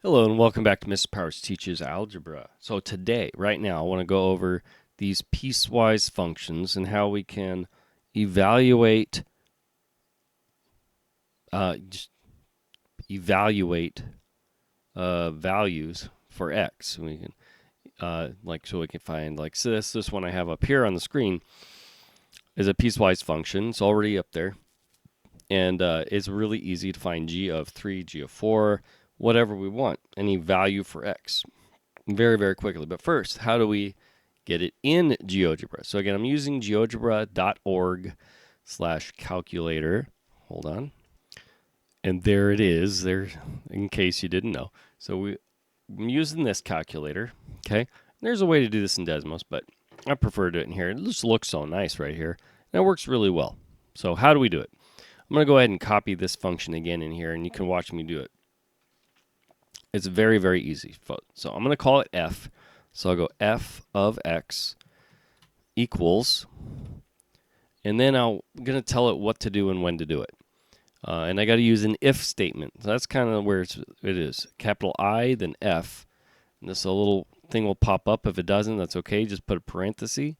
Hello and welcome back to Mr. Powers Teaches Algebra. So today, right now, I want to go over these piecewise functions and how we can evaluate just evaluate values for x. We can so we can find so this one I have up here on the screen is a piecewise function. It's already up there, and it's really easy to find g of 3, g of 4, whatever we want, any value for x. Very, very quickly. But first, how do we get it in GeoGebra? So again, I'm using geogebra.org/calculator. Hold on. And there it is, there, in case you didn't know. So I'm using this calculator, okay? There's a way to do this in Desmos, but I prefer to do it in here. It just looks so nice right here. And it works really well. So how do we do it? I'm going to go ahead and copy this function again in here, and you can watch me do it. It's very, very easy. So I'm going to call it f. So I'll go f of x equals, and then I'm going to tell it what to do and when to do it. And I got to use an if statement. So that's kind of where it is. Capital I, then f. And this little thing will pop up. If it doesn't, that's okay. Just put a parenthesis.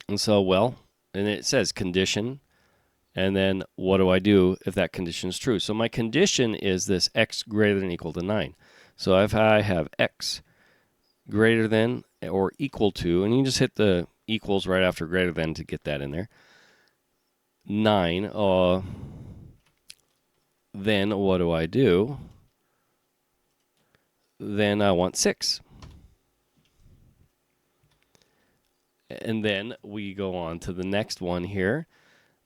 And so, and it says condition. And then what do I do if that condition is true? So my condition is this x greater than or equal to 9. So if I have x greater than or equal to, and you can just hit the equals right after greater than to get that in there, 9, then what do I do? Then I want 6. And then we go on to the next one here.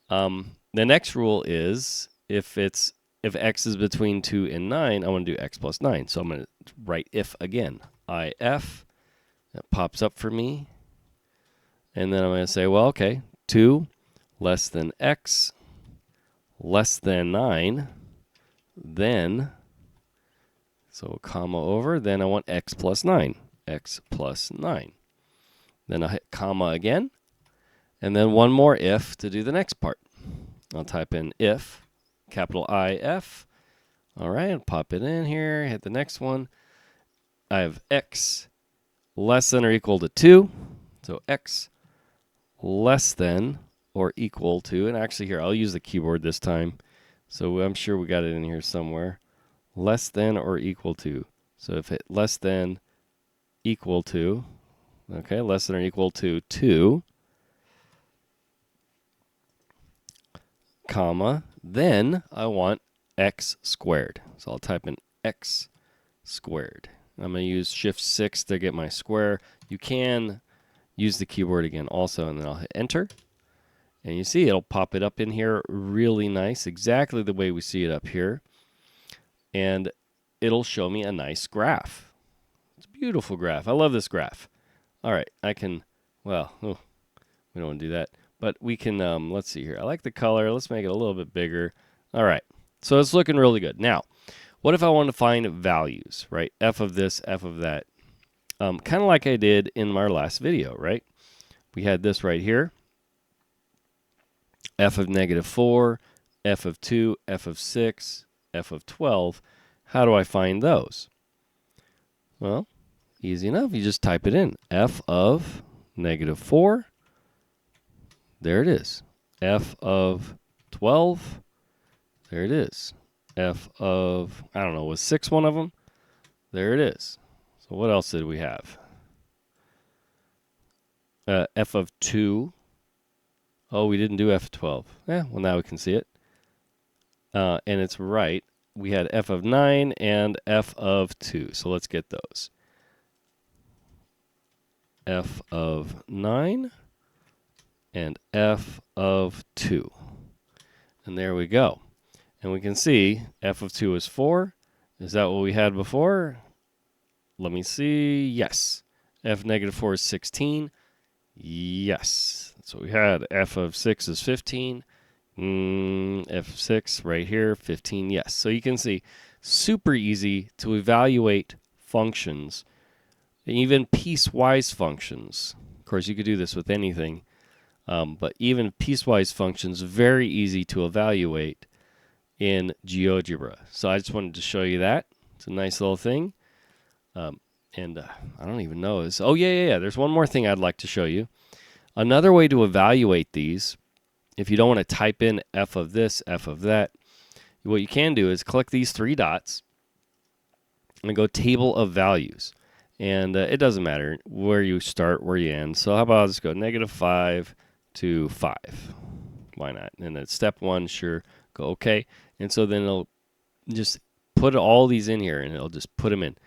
The next rule is if x is between 2 and 9, I want to do x plus 9. So I'm going to write if again. If, that pops up for me. And then I'm going to say, well, okay, 2 less than x less than 9. Then, so comma over, then I want x plus 9. X plus 9. Then I'll hit comma again. And then one more if to do the next part. I'll type in if, capital IF. All right, I'll pop it in here, hit the next one. I have x less than or equal to 2. So x less than or equal to, and actually here, I'll use the keyboard this time. So I'm sure we got it in here somewhere. Less than or equal to. So if it less than equal to, okay, less than or equal to 2, comma, then I want x squared. So I'll type in x squared. I'm going to use Shift 6 to get my square. You can use the keyboard again also, and then I'll hit enter. And you see it'll pop it up in here really nice, exactly the way we see it up here. And it'll show me a nice graph. It's a beautiful graph. I love this graph. All right, I can, we don't want to do that. But we can, let's see here. I like the color. Let's make it a little bit bigger. All right. So it's looking really good. Now, what if I want to find values, right? F of this, F of that. Kind of like I did in our last video, right? We had this right here. F of -4, F of 2, F of 6, F of 12. How do I find those? Well, easy enough. You just type it in. F of -4. There it is. F of 12. There it is. F of, I don't know, was 6 one of them? There it is. So what else did we have? F of 2. Oh, we didn't do F of 12. Yeah, well, now we can see it. And it's right. We had F of 9 and F of 2. So let's get those. F of 9. And F of 2. And there we go. And we can see F of 2 is 4. Is that what we had before? Let me see. Yes. F of -4 is 16. Yes. That's what we had. F of 6 is 15. F of 6 right here, 15. Yes. So you can see, super easy to evaluate functions, even piecewise functions. Of course, you could do this with anything. But even piecewise functions, very easy to evaluate in GeoGebra. So I just wanted to show you that. It's a nice little thing. And I don't even know. Oh, yeah. There's one more thing I'd like to show you. Another way to evaluate these, if you don't want to type in f of this, f of that, what you can do is click these three dots and go table of values. And it doesn't matter where you start, where you end. So how about I'll just go -5 to 5. Why not? And then step 1, sure, go OK. And so then it'll just put all these in here, and it'll just put them in.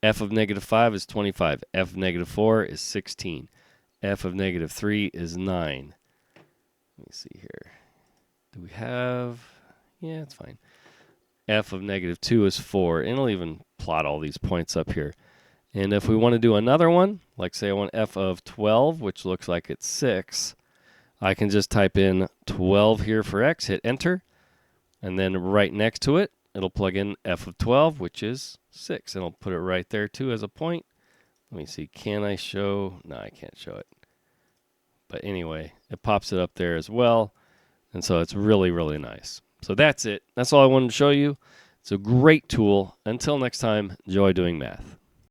F of -5 is 25. F of -4 is 16. F of -3 is 9. Let me see here. Do we have... Yeah, it's fine. F of -2 is 4. And it'll even plot all these points up here. And if we want to do another one, like say I want f of 12, which looks like it's 6, I can just type in 12 here for x, hit enter, and then right next to it, it'll plug in f of 12, which is 6, and I'll put it right there too as a point. Let me see, can I show? No, I can't show it. But anyway, it pops it up there as well, and so it's really, really nice. So that's it. That's all I wanted to show you. It's a great tool. Until next time, enjoy doing math.